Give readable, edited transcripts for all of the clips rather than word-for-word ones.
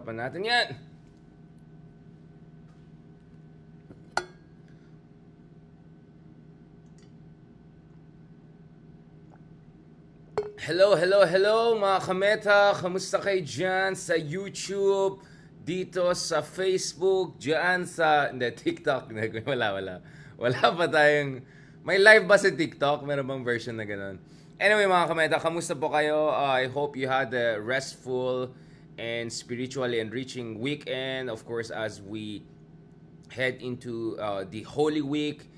Pag-usapan natin yan. Hello, hello, hello mga kameta. Kamusta kayo dyan sa YouTube, dito sa Facebook, dyan sa TikTok? Wala. Wala pa tayong... May live ba sa TikTok? Meron bang version na ganun? Anyway mga kameta, kamusta po kayo? I hope you had a restful and spiritually enriching weekend. Of course, as we head into the Holy Week.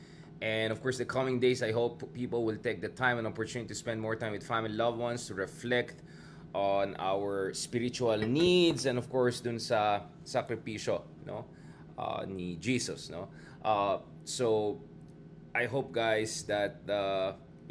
And of course, the coming days, I hope people will take the time and opportunity to spend more time with family loved ones, to reflect on our spiritual needs, and of course, dun sa sakripisyo, no? Ni Jesus, no? So, I hope guys that,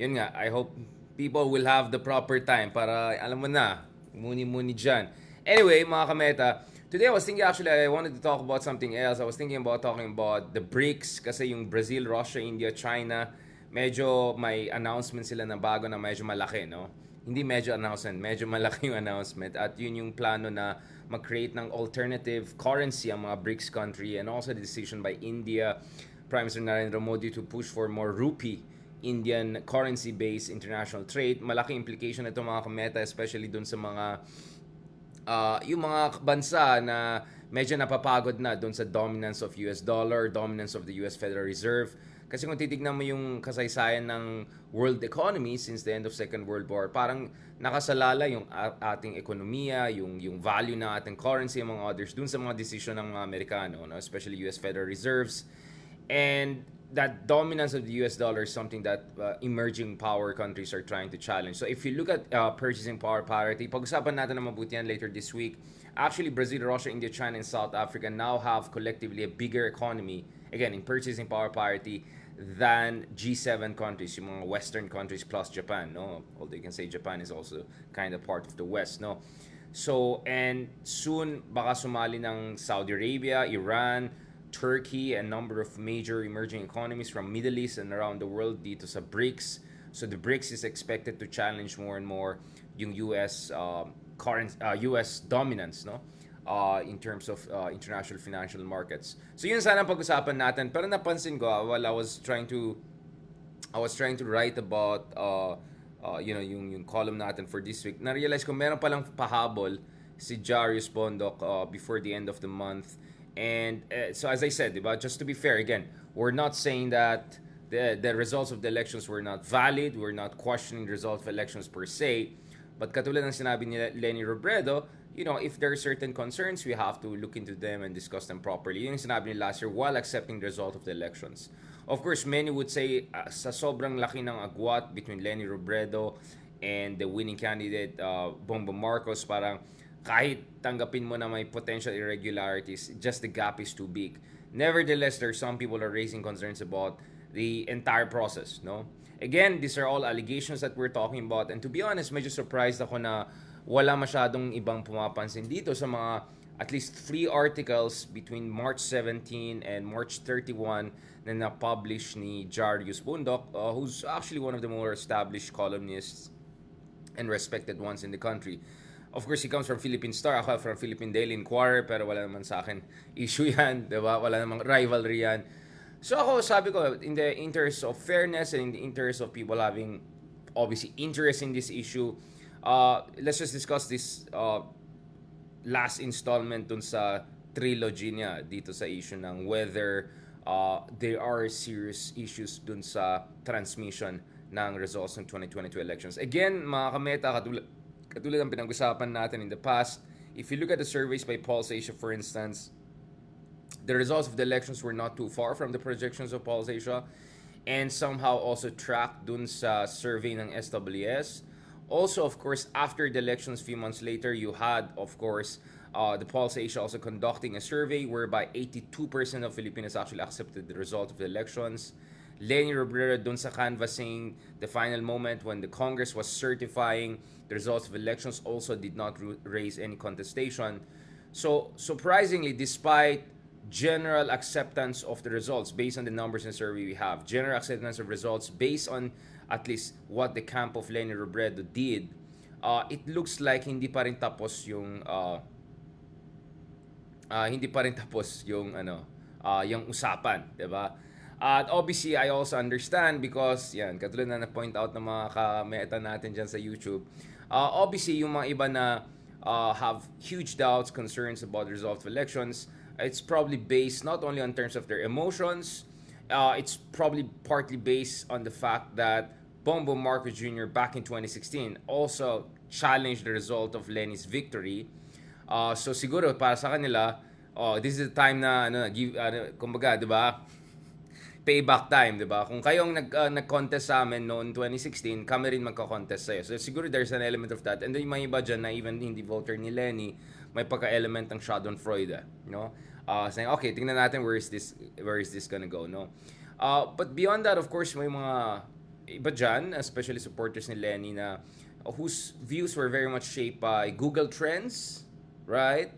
yun nga, I hope people will have the proper time para, alam mo na, muni-muni dyan. Anyway, mga kameta, today I was thinking, actually, I wanted to talk about something else. I was thinking about talking about the BRICS kasi yung Brazil, Russia, India, China, medyo may announcement sila na bago na medyo malaki, no? Hindi medyo announcement, medyo malaki yung announcement. At yun yung plano na mag-create ng alternative currency ang mga BRICS country, and also the decision by India, Prime Minister Narendra Modi, to push for more rupee Indian currency-based international trade. Malaki implication ito mga kameta, especially dun sa mga yung mga bansa na medyo napapagod na doon sa dominance of US dollar, dominance of the US Federal Reserve. Kasi kung titignan mo yung kasaysayan ng world economy since the end of Second World War, parang nakasalala yung ating ekonomiya, yung value ng ating currency, among others, doon sa mga desisyon ng mga Amerikano, no? Especially US Federal Reserves. And that dominance of the US dollar is something that emerging power countries are trying to challenge. So if you look at purchasing power parity, pag-usapan natin na mabuti yan later this week. Actually, Brazil, Russia, India, China, and South Africa now have collectively a bigger economy, again, in purchasing power parity, than G7 countries, yung mga Western countries plus Japan, no? Although you can say Japan is also kind of part of the West, no? So, and soon, baka sumali ng Saudi Arabia, Iran, Turkey, and number of major emerging economies from Middle East and around the world dito sa BRICS. So the BRICS is expected to challenge more and more yung US US dominance, no? In terms of international financial markets. So yun sana pag-usapan natin. Pero napansin ko while I was trying to write about yung column natin for this week, na-realize ko meron palang pahabol si Jarius Bondok before the end of the month. And so as I said, diba, just to be fair, again, we're not saying that the results of the elections were not valid. We're not questioning the results of elections per se. But katulad ng sinabi ni Leni Robredo, if there are certain concerns, we have to look into them and discuss them properly. Yung sinabi ni last year while accepting the result of the elections. Of course, many would say sa sobrang laki ng agwat between Leni Robredo and the winning candidate, Bongbong Marcos, parang kahit tanggapin mo na may potential irregularities, just the gap is too big. Nevertheless, there are some people are raising concerns about the entire process, no? Again, these are all allegations that we're talking about, and to be honest, medyo surprised ako na wala masyadong ibang pumapansin dito sa mga at least 3 articles between March 17 and March 31 na na-publish ni Jarius Bundok, who's actually one of the more established columnists and respected ones in the country. Of course, he comes from Philippine Star, ako from Philippine Daily Inquirer, pero wala naman sa akin issue yan, diba? Wala namang rivalry yan. So ako, sabi ko, in the interest of fairness and in the interest of people having, obviously, interest in this issue, let's just discuss this last installment dun sa trilogy niya dito sa issue ng whether there are serious issues dun sa transmission ng results ng 2022 elections. Again, mga kameta, katulad ng pinag-usapan natin in the past, if you look at the surveys by Pulse Asia, for instance, the results of the elections were not too far from the projections of Pulse Asia, and somehow also tracked dun sa survey ng SWS. Also, of course, after the elections, a few months later, you had, of course, the Pulse Asia also conducting a survey whereby 82% of Filipinos actually accepted the result of the elections. Leni Robredo dun sa canvassing the final moment when the Congress was certifying the results of elections also did not raise any contestation. So surprisingly, despite general acceptance of the results based on the numbers in the survey we have, general acceptance of results based on at least what the camp of Leni Robredo did, it looks like hindi pa rin tapos yung hindi pa rin tapos yung yung usapan, 'di ba? At obviously I also understand because yan katulad na na-point out ng mga ka-meta natin diyan sa YouTube. Obviously yung mga iba na have huge doubts, concerns about the result of elections, it's probably based not only on terms of their emotions, it's probably partly based on the fact that Bongbong Marcos Jr. back in 2016 also challenged the result of Leni's victory. So siguro para sa kanila, this is the time na give kumbaga, 'di ba? Payback time, 'di ba? Kung kayong nag-contest sa amin noong 2016, kami rin magko-contest sa'yo. So siguro there's an element of that. And then yung mga iba dyan na even hindi voter ni Lenny, may pagka-element ng Schadenfreude, no? Saying, okay, tingnan natin where is this gonna go, no? But beyond that, of course, may mga iba dyan, especially supporters ni Lenny na whose views were very much shaped by Google Trends, right?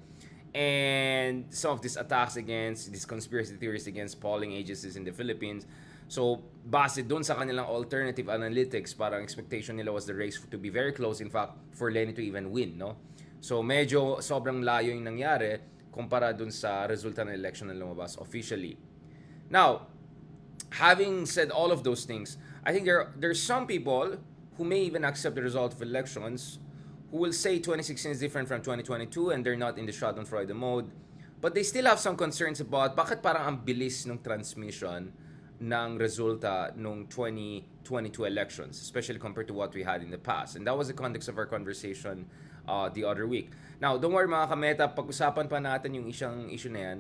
And some of these attacks against these conspiracy theories against polling agencies in the Philippines. So, base doon sa kanilang alternative analytics, parang expectation nila was the race to be very close, in fact, for Lenny to even win, no? So, medyo sobrang layo yung nangyari kumpara doon sa resulta ng election na lumabas officially. Now, having said all of those things, I think there's some people who may even accept the result of elections who will say 2016 is different from 2022 and they're not in the Schadenfreude mode. But they still have some concerns about bakit parang ang bilis ng transmission ng resulta nung 2022 elections, especially compared to what we had in the past. And that was the context of our conversation the other week. Now, don't worry mga kameta, pag-usapan pa natin yung issue na yan.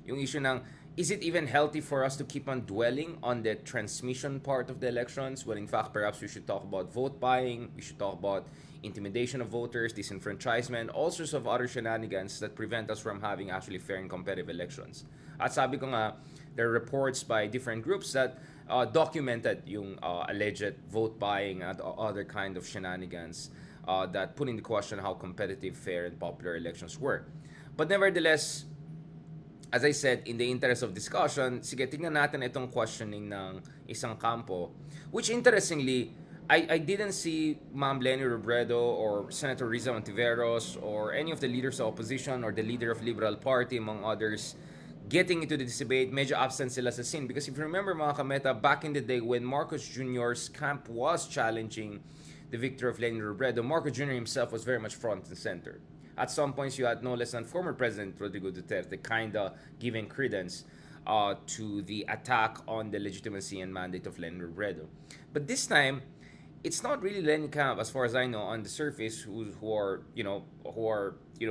Yung issue ng, is it even healthy for us to keep on dwelling on the transmission part of the elections when in fact perhaps we should talk about vote buying, we should talk about intimidation of voters, disenfranchisement, all sorts of other shenanigans that prevent us from having actually fair and competitive elections. At sabi ko nga, there are reports by different groups that documented yung alleged vote buying and other kind of shenanigans that put into question how competitive, fair, and popular elections were. But nevertheless, as I said, in the interest of discussion, sige, tingnan natin itong questioning ng isang kampo, which interestingly, I didn't see Ma'am Leni Robredo or Senator Riza Ontiveros or any of the leaders of opposition or the leader of Liberal Party, among others, getting into this debate. Medyo absent sila sa scene. Because if you remember, mga kameta, back in the day when Marcos Jr.'s camp was challenging the victory of Leni Robredo, Marcos Jr. himself was very much front and center. At some points, you had no less than former President Rodrigo Duterte kind of giving credence to the attack on the legitimacy and mandate of Leni Robredo. But this time, it's not really Lenny camp, as far as I know, on the surface, who are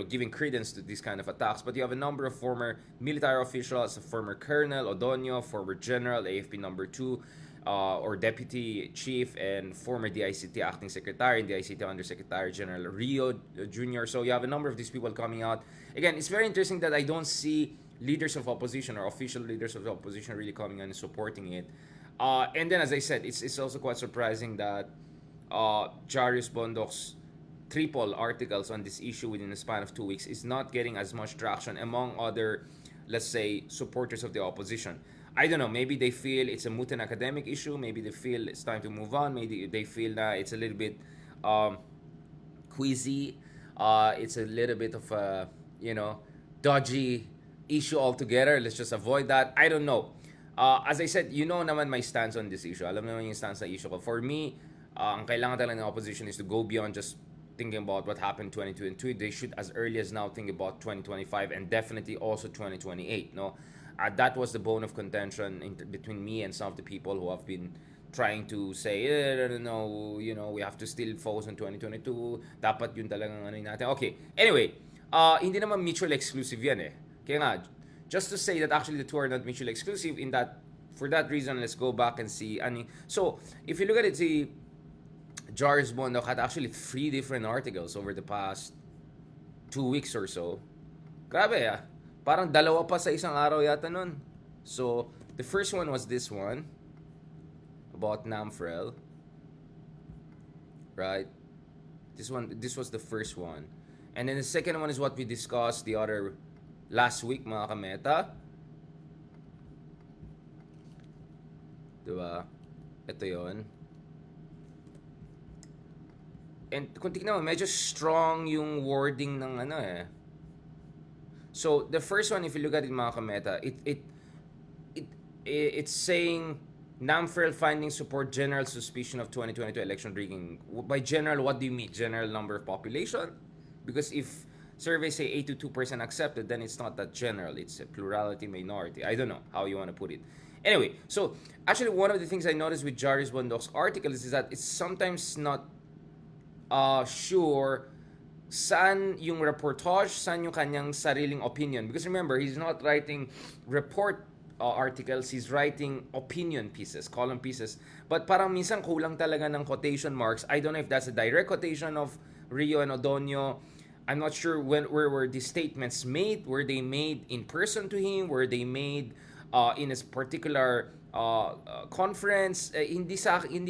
giving credence to these kind of attacks. But you have a number of former military officials, a former Colonel Odonio, former General AFP number 2, or Deputy Chief, and former DICT Acting Secretary and DICT Undersecretary General Rio Jr. So you have a number of these people coming out. Again, it's very interesting that I don't see leaders of opposition or official leaders of the opposition really coming on and supporting it. And then, as I said, it's also quite surprising that Jarius Bondok's triple articles on this issue within the span of 2 weeks is not getting as much traction among other, let's say, supporters of the opposition. I don't know, maybe they feel it's a moot and academic issue, maybe they feel it's time to move on, maybe they feel that it's a little bit queasy, it's a little bit of a, dodgy issue altogether. Let's just avoid that. I don't know. As I said, you know naman my stance on this issue. Alam naman yung stance na issue ko. For me, ang kailangan talaga ng opposition is to go beyond just thinking about what happened in 2022. They should, as early as now, think about 2025 and definitely also 2028. No, that was the bone of contention between me and some of the people who have been trying to say, no, we have to still focus on 2022. Dapat yun talagang natin. Okay. Anyway, hindi naman mutually exclusive yan eh. Kaya nga, just to say that actually the two are not mutually exclusive, for that reason, let's go back and see. So, if you look at it, see, Jarius Bondok had actually 3 different articles over the past 2 weeks or so. Grabe ah. Parang dalawa pa sa isang araw yata nun. So, the first one was this one. About NAMFREL. Right? This was the first one. And then the second one is what we discussed the other last week, mga kameta. Diba? Ito yon. And kung tignan mo, medyo strong yung wording ng So the first one, if you look at it, mga kameta, it it's saying NAMFREL findings support general suspicion of 2022 election rigging. By general, what do you mean? General number of population? Because if surveys say 82% accepted, then it's not that general. It's a plurality minority. I don't know how you want to put it. Anyway, so actually one of the things I noticed with Jaris Bondok's articles is that it's sometimes not sure saan yung reportage, saan yung kanyang sariling opinion. Because remember, he's not writing report articles, he's writing opinion pieces, column pieces. But parang minsan kulang talaga ng quotation marks. I don't know if that's a direct quotation of Rio and Odonio. I'm not sure where were these statements made. Were they made in person to him? Were they made in a particular conference? Hindi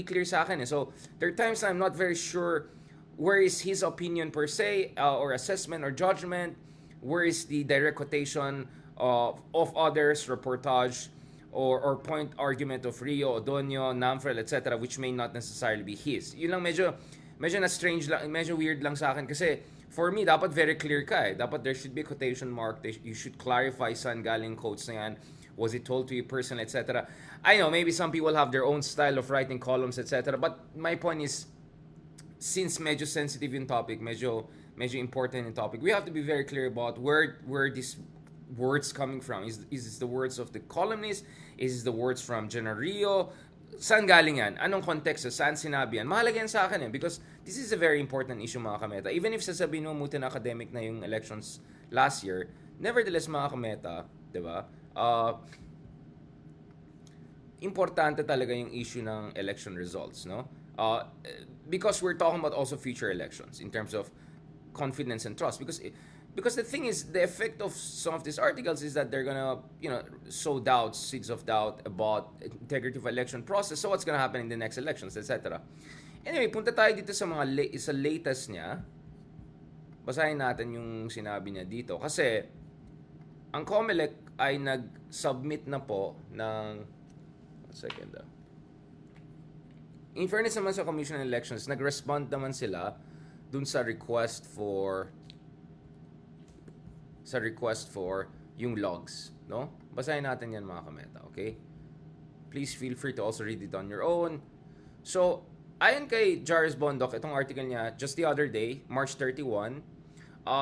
clear sa akin. So there are times I'm not very sure where is his opinion per se, or assessment or judgment. Where is the direct quotation of others, reportage, or point argument of Rio, Odonio, NAMFREL, etc., which may not necessarily be his. Yun lang medyo na strange lang, medyo weird lang sa akin kasi for me, dapat very clear ka eh. Dapat there should be quotation mark. You should clarify saan galing quotes na yan. Was it told to you personally, etc. I know, maybe some people have their own style of writing columns, etc. But my point is, since medyo sensitive yung topic, medyo important yung topic, we have to be very clear about where these words coming from. Is this the words of the columnist? Is this the words from General Rio? Saan galing yan? Anong konteksto? Saan sinabi yan? Mahalaga yan sa akin eh. Because this is a very important issue, mga kameta. Even if sasabihin mo mutin academic na yung elections last year, nevertheless, mga kameta, di ba? Importante talaga yung issue ng election results, no? Because we're talking about also future elections in terms of confidence and trust. Because the thing is, the effect of some of these articles is that they're gonna, sow doubts, seeds of doubt about integrity of election process. So what's gonna happen in the next elections, etc. Anyway, punta tayo dito sa sa latest niya. Basahin natin yung sinabi niya dito. Kasi, ang COMELEC ay nag-submit na po ng... One second. In fairness naman sa Commission on Elections, nag-respond naman sila dun sa request for yung logs, no? Basahin natin yan, mga kameta, okay? Please feel free to also read it on your own. So, ayon kay Jaris Bondok, itong article niya, just the other day, March 31,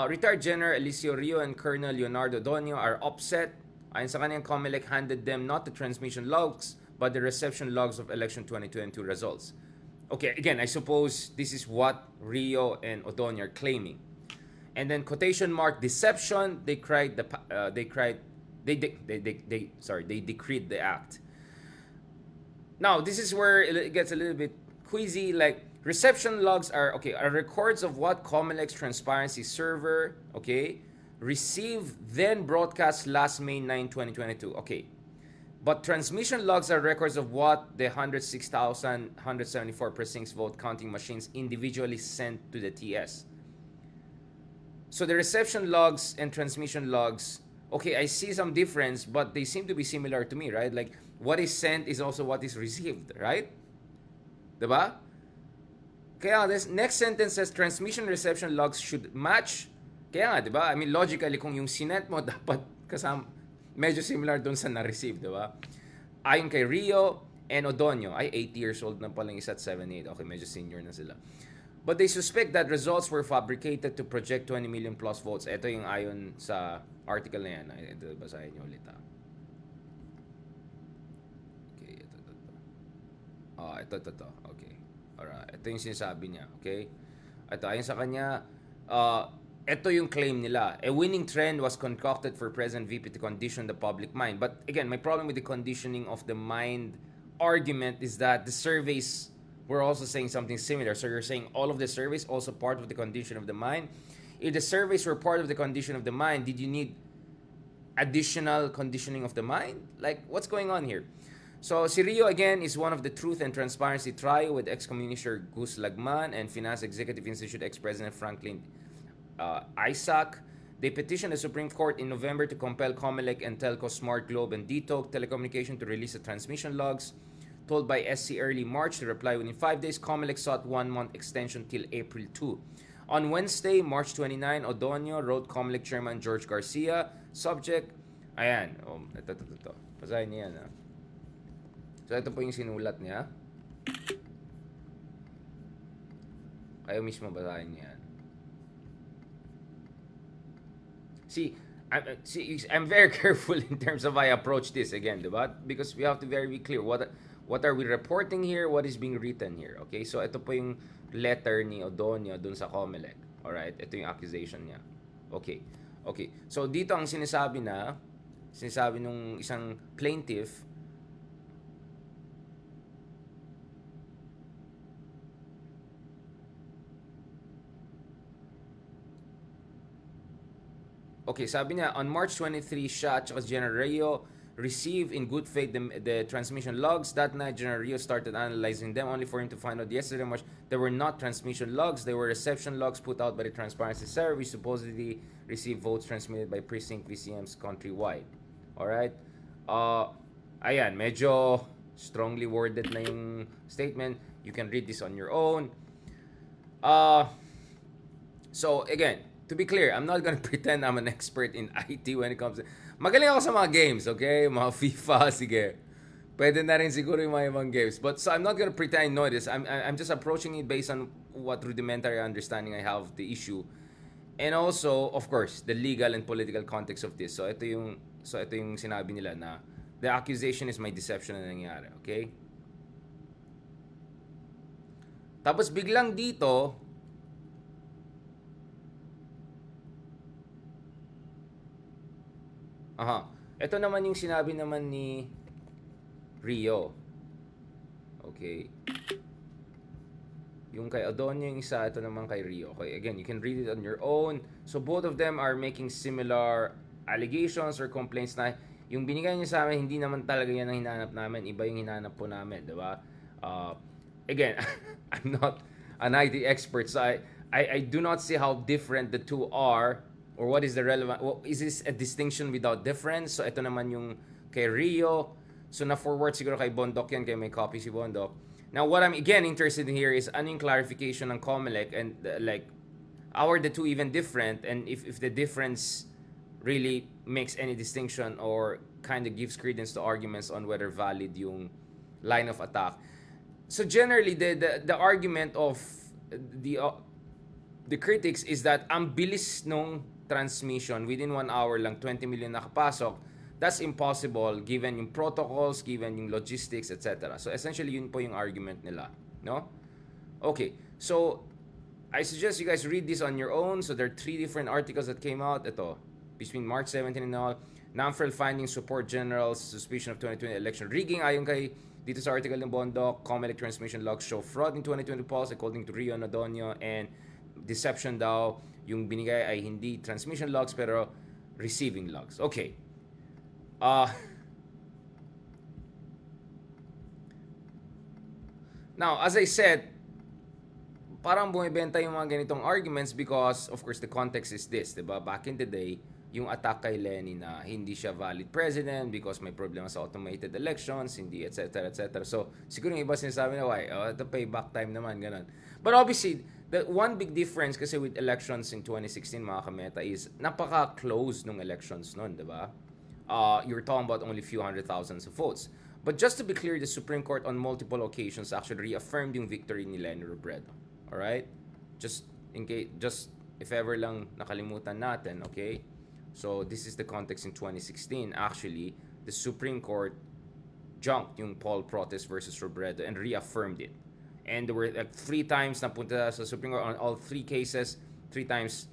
retired General Eliseo Rio and Colonel Leonardo Donio are upset. Ayon sa kanyang, COMELEC handed them not the transmission logs, but the reception logs of election 2022 results. Okay, again, I suppose this is what Rio and Odonio are claiming. And then quotation mark deception. They decreed the act. Now this is where it gets a little bit queasy. Like reception logs are records of what COMELEC's transparency server received then broadcast last May 9, 2022. Okay, but transmission logs are records of what the 106,174 precincts vote counting machines individually sent to the TS. So the reception logs and transmission logs, I see some difference, but they seem to be similar to me, right? Like, what is sent is also what is received, right? Diba? Kaya this next sentence says transmission reception logs should match. Kaya nga, diba? I mean, logically, kung yung sinet mo dapat kasama, medyo similar dun sa na-receive, diba? Ayon kay Rio and Odonio, 80 years old na palang isa at 78. Okay, medyo senior na sila. But they suspect that results were fabricated to project 20 million plus votes. Ito yung ayon sa article na yan. Ito, basahin nyo ulit. Okay, ito. Ito. Okay. Alright. Ito yung sinasabi niya. Okay? Ito, ayon sa kanya, ito yung claim nila. A winning trend was concocted for President VP to condition the public mind. But again, my problem with the conditioning of the mind argument is that the surveys we're also saying something similar. So you're saying all of the surveys also part of the condition of the mind. If the surveys were part of the condition of the mind, did you need additional conditioning of the mind? Like, what's going on here? So si Rio again is one of the Truth and Transparency trio with ex-communister Gus Lagman and Finance Executive Institute ex-President Franklin Isaac. They petitioned the Supreme Court in November to compel COMELEC and Telco Smart Globe and DTOG Telecommunication to release the transmission logs. Told by SC early March to reply within 5 days, COMELEC sought 1 month extension till April 2. On Wednesday, March 29, Odonio wrote COMELEC Chairman George Garcia. Subject, ayan. Ito. Basahin niya yan. So, ito po yung sinulat niya. Kayo mismo basahin niya yan. I'm very careful in terms of I approach this again, diba? Because we have to very be clear. What are we reporting here? What is being written here? Okay, so ito po yung letter ni Odonio dun sa COMELEC. Alright, ito yung accusation niya. Okay. So dito ang sinasabi nung isang plaintiff, okay, sabi niya, on March 23, siya at General Rio received in good faith the transmission logs. That night, General Rio started analyzing them, only for him to find out yesterday, March, they were not transmission logs. They were reception logs put out by the Transparency Service, which supposedly received votes transmitted by precinct VCMs countrywide. Alright? Ayan, medyo strongly worded na yung statement. You can read this on your own. So, again, to be clear, I'm not gonna pretend I'm an expert in IT when it comes to... Magaling ako sa mga games, okay? Mga FIFA, sige. Pwede na rin siguro yung mga ibang games. But so I'm not gonna pretend I know this. I'm just approaching it based on what rudimentary understanding I have of the issue. And also, of course, the legal and political context of this. So ito yung sinabi nila na the accusation is may deception na nangyari, okay? Tapos biglang dito, ito naman yung sinabi naman ni Rio. Okay. Yung kay Odonio yung isa, ito naman kay Rio. Okay, again, you can read it on your own. So both of them are making similar allegations or complaints na yung binigay niya sa amin, hindi naman talaga yan ang hinahanap namin. Iba yung hinahanap po namin, di ba? Again, I'm not an IT expert, so I do not see how different the two are. Or what is the relevant... Well, is this a distinction without difference? So, ito naman yung kay Rio. So, na-forward siguro kay Bondok yan, kay may copy si Bondok. Now, what I'm again interested in here is ano yung clarification ng COMELEC and like, how are the two even different? And if the difference really makes any distinction or kind of gives credence to arguments on whether valid yung line of attack. So, generally, the argument of the critics is that ang bilis nung transmission, within 1 hour lang 20 million nakapasok. That's impossible given yung protocols, given yung logistics, etc. So essentially yun po yung argument nila, no? Okay, so I suggest you guys read this on your own. So there are 3 different articles that came out. Ito, between March 17 and all, NAMFREL findings support general suspicion of 2020 election rigging. Ayon kay dito sa article ng Bondok, COMELEC transmission logs show fraud in 2020 polls according to Rio Odonio, and deception daw yung binigay ay hindi transmission logs pero receiving logs. Okay. Now, as I said, parang bumibenta yung mga ganitong arguments because, of course, the context is this, diba? Back in the day, yung attack kay LENI na hindi siya valid president because may problema sa automated elections, hindi, etc., etc. So, siguro yung iba sinasabi na, why? Ito payback time naman, ganun. But obviously, the one big difference kasi with elections in 2016, mga kameta, is napaka-close nung elections nun, diba? You're talking about only few hundred thousands of votes. But just to be clear, the Supreme Court on multiple occasions actually reaffirmed yung victory ni Leni Robredo. Alright? Just in case, just if ever lang nakalimutan natin, okay? So, this is the context in 2016. Actually, the Supreme Court junked yung poll protest versus Robredo and reaffirmed it. And there were like 3 times napunta sa Supreme Court on all 3 cases. 3 times,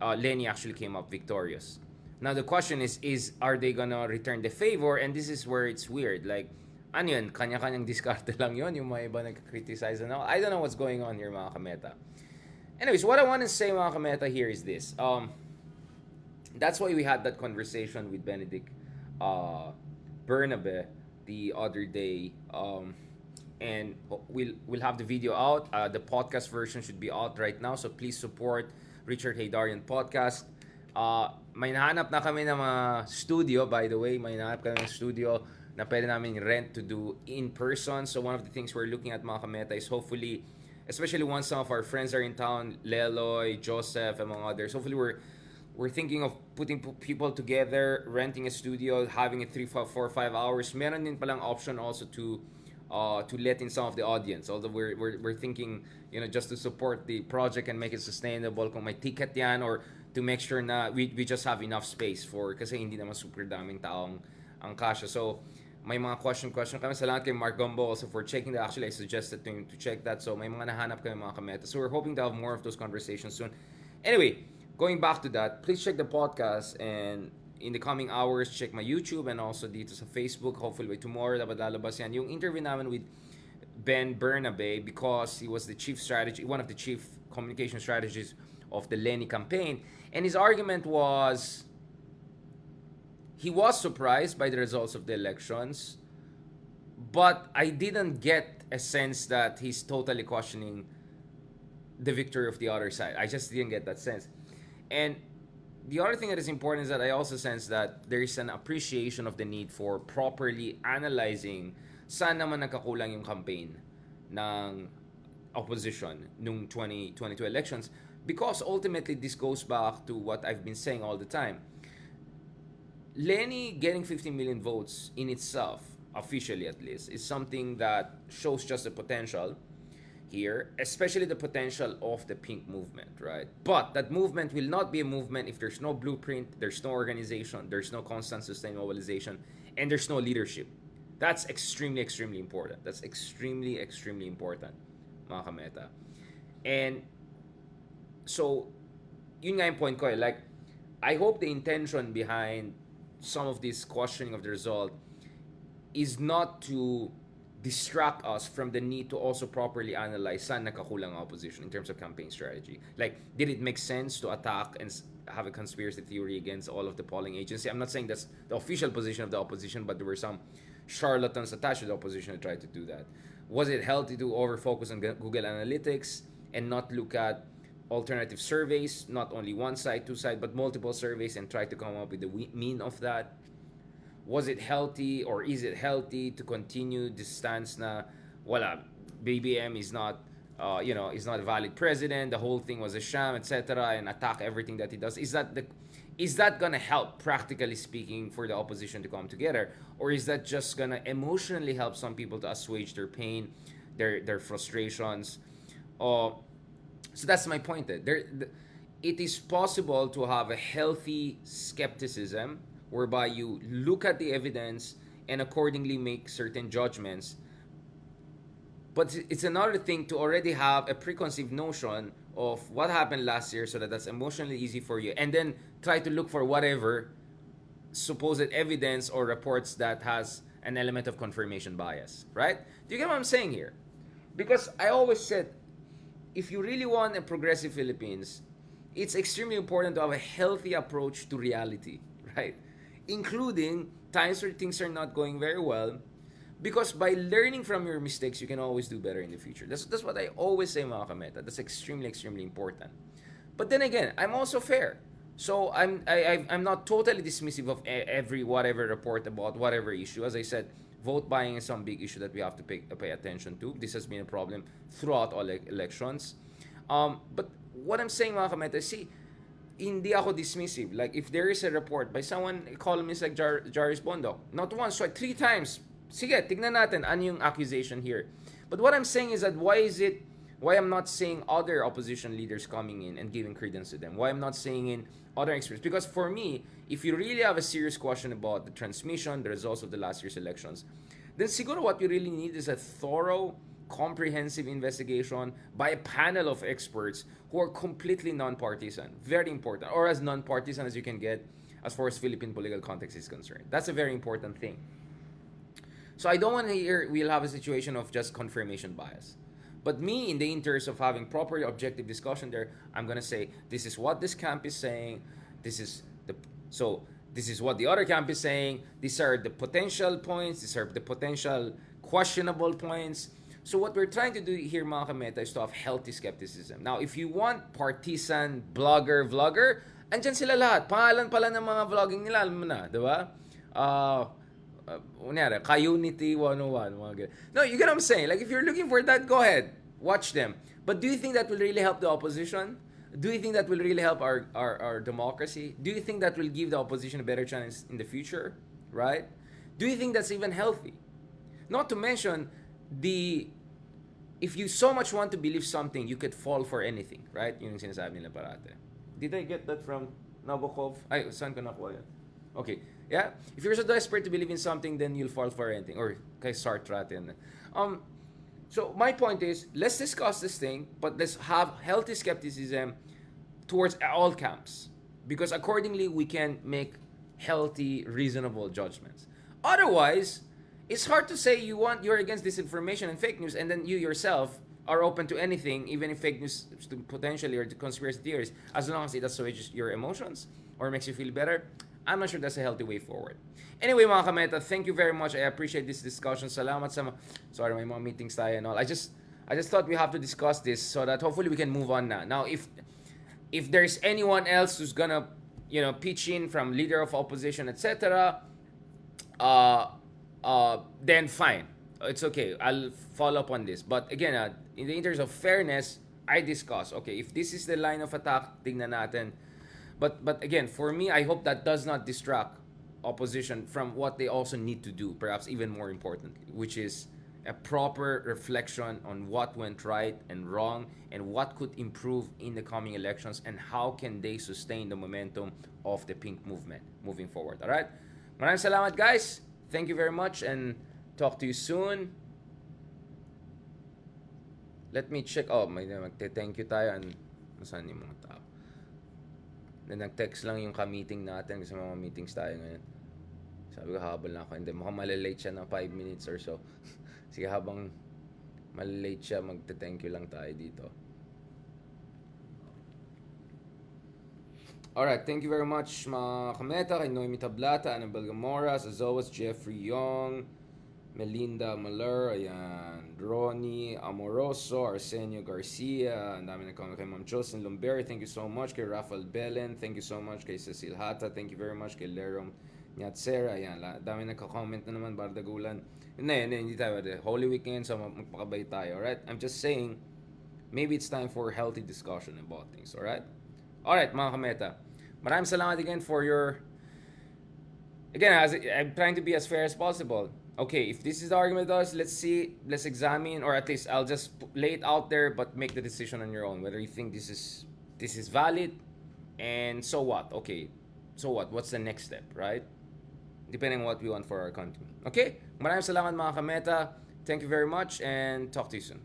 Leni actually came up victorious. Now, the question is are they gonna return the favor? And this is where it's weird. Like, ano yun? Kanya-kanyang diskarte lang yun. Yung mga iba nag-criticize na. I don't know what's going on here, mga kameta. Anyways, what I want to say, mga kameta, here is this. That's why we had that conversation with Benedict Bernabe the other day. And we'll have the video out. The podcast version should be out right now. So please support Richard Haydarian Podcast. May nahanap na kami ng mga studio, by the way. May nahanap kami ng studio na pwede namin rent to do in person. So one of the things we're looking at, mga kameta, is hopefully especially once some of our friends are in town, Leloy, Joseph, among others. Hopefully, we're thinking of putting people together, renting a studio, having it 3, 4, 5 hours. Meron din palang option also to let in some of the audience. Although we're thinking, just to support the project and make it sustainable, kung may ticket yan, or to make sure na we just have enough space for, kasi hindi naman super daming taong ang kasya. So, may mga question kami. Salamat kay Mark Gumbo also for checking that. Actually, I suggested to him to check that. So, may mga nahanap kami mga kameta. So, we're hoping to have more of those conversations soon. Anyway, going back to that, please check the podcast, and in the coming hours, check my YouTube and also dito sa Facebook. Hopefully by tomorrow, dapat lalabas yan. Yung interview namin with Ben Bernabe, because he was one of the chief communication strategists of the LENI campaign. And his argument was, he was surprised by the results of the elections, but I didn't get a sense that he's totally questioning the victory of the other side. I just didn't get that sense. And the other thing that is important is that I also sense that there is an appreciation of the need for properly analyzing saan naman nagkakulang yung campaign ng opposition nung 2022 elections, because ultimately this goes back to what I've been saying all the time. LENI getting 15 million votes in itself, officially at least, is something that shows just the potential here, especially the potential of the pink movement, right? But that movement will not be a movement if there's no blueprint, there's no organization, there's no constant sustained mobilization, and there's no leadership. That's extremely, extremely important. That's extremely, extremely important, mga kameta. And so, yun nga yung point ko eh. Like, I hope the intention behind some of this questioning of the result is not to distract us from the need to also properly analyze saan nakakulang ang opposition in terms of campaign strategy. Like, did it make sense to attack and have a conspiracy theory against all of the polling agency? I'm not saying that's the official position of the opposition, but there were some charlatans attached to the opposition who tried to do that. Was it healthy to over-focus on Google Analytics and not look at alternative surveys, not only one side, two side, but multiple surveys, and try to come up with the mean of that? Was it healthy, or is it healthy to continue this stance na wala, BBM is not is not a valid president, the whole thing was a sham, etc., and attack everything that he does? Is that gonna help, practically speaking, for the opposition to come together, or is that just gonna emotionally help some people to assuage their pain, their frustrations? So that's my point. It is possible to have a healthy skepticism whereby you look at the evidence and accordingly make certain judgments. But it's another thing to already have a preconceived notion of what happened last year, so that's emotionally easy for you, and then try to look for whatever supposed evidence or reports that has an element of confirmation bias, right? Do you get what I'm saying here? Because I always said, if you really want a progressive Philippines, it's extremely important to have a healthy approach to reality, right? Including times where things are not going very well, because by learning from your mistakes, you can always do better in the future. That's what I always say, mga kameta. That's extremely, extremely important. But then again, I'm also fair. So I'm not totally dismissive of every whatever report about whatever issue. As I said, vote buying is some big issue that we have to pay attention to. This has been a problem throughout all elections. But what I'm saying, mga kameta, see, hindi ako dismissive. Like, if there is a report by someone, columnist like Jaris Bondok, not once, so 3 times, sige, tignan natin ano yung accusation here. But what I'm saying is that why I'm not seeing other opposition leaders coming in and giving credence to them? Why I'm not seeing in other experts? Because for me, if you really have a serious question about the transmission, the results of the last year's elections, then siguro what you really need is a thorough, comprehensive investigation by a panel of experts who are completely non-partisan. Very important. Or as non-partisan as you can get as far as Philippine political context is concerned. That's a very important thing. So I don't want to hear we'll have a situation of just confirmation bias. But me, in the interest of having proper objective discussion there, I'm going to say, this is what this camp is saying. This is what the other camp is saying. These are the potential points. These are the potential questionable points. So what we're trying to do here, mga kameta, is to have healthy skepticism. Now, if you want partisan vlogger, andyan sila lahat. Pangalan pala ng mga vlogging nila, alam mo na, di ba? Ka-Unity 101. Mga ganyan. No, you get what I'm saying? Like, if you're looking for that, go ahead. Watch them. But do you think that will really help the opposition? Do you think that will really help our democracy? Do you think that will give the opposition a better chance in the future? Right? Do you think that's even healthy? Not to mention, the if you so much want to believe something, you could fall for anything, right? Yun yung sinasabi nila parate. Did I get that from Nabokov? Ay, saan ko nakuha yan? Okay, yeah? If you're so desperate to believe in something, then you'll fall for anything. Or kay Sartre yan. So my point is, let's discuss this thing, but let's have healthy skepticism towards all camps. Because accordingly, we can make healthy, reasonable judgments. Otherwise, it's hard to say you're against disinformation and fake news, and then you yourself are open to anything, even if fake news potentially or conspiracy theories, as long as it assuages your emotions or makes you feel better. I'm not sure that's a healthy way forward. Anyway, mga kameta, thank you very much. I appreciate this discussion. Salamat sa sorry, may mga meetings tayo and all. I just thought we have to discuss this so that hopefully we can move on na. Now, if there's anyone else who's gonna, pitch in from leader of opposition, etc., then fine. It's okay. I'll follow up on this. But again, in the interest of fairness, I discuss, okay, if this is the line of attack, tingnan natin. But again, for me, I hope that does not distract opposition from what they also need to do, perhaps even more importantly, which is a proper reflection on what went right and wrong and what could improve in the coming elections and how can they sustain the momentum of the pink movement moving forward. All right? Maraming salamat, guys. Thank you very much and talk to you soon. Let me check. Oh, may magte-thank you tayo. Saan yung mga tao? Na nag-text lang yung ka-meeting natin kasi mga meetings tayo ngayon. Sabi ko, habol na ako. Hindi, mukhang malalate siya ng 5 minutes or so. Sige, habang malalate siya, magte-thank you lang tayo dito. Alright, thank you very much mga kameta, kay Noemi Tablata, Annabel Gamoras, as always, Jeffrey Young, Melinda Maler, ayan, Ronnie Amoroso, Arsenio Garcia, ang dami nagkakamit kay Ma'am Jocelyn Lumberry, thank you so much, kay Rafael Belen, thank you so much, kay Cecil Hata, thank you very much, kay Lerom Nyatsera, ayan, dami nagka-comment na naman, Bardagulan, hindi tayo, Holy Weekend, so magpakabay tayo, alright? I'm just saying, maybe it's time for healthy discussion about things, alright? Alright, mga kameta, maraming salamat again for your, again, I'm trying to be as fair as possible. Okay, if this is the argument with us, let's examine, or at least I'll just lay it out there, but make the decision on your own, whether you think this is valid, and so what? Okay, so what? What's the next step, right? Depending on what we want for our country. Okay, maraming salamat mga kameta. Thank you very much, and talk to you soon.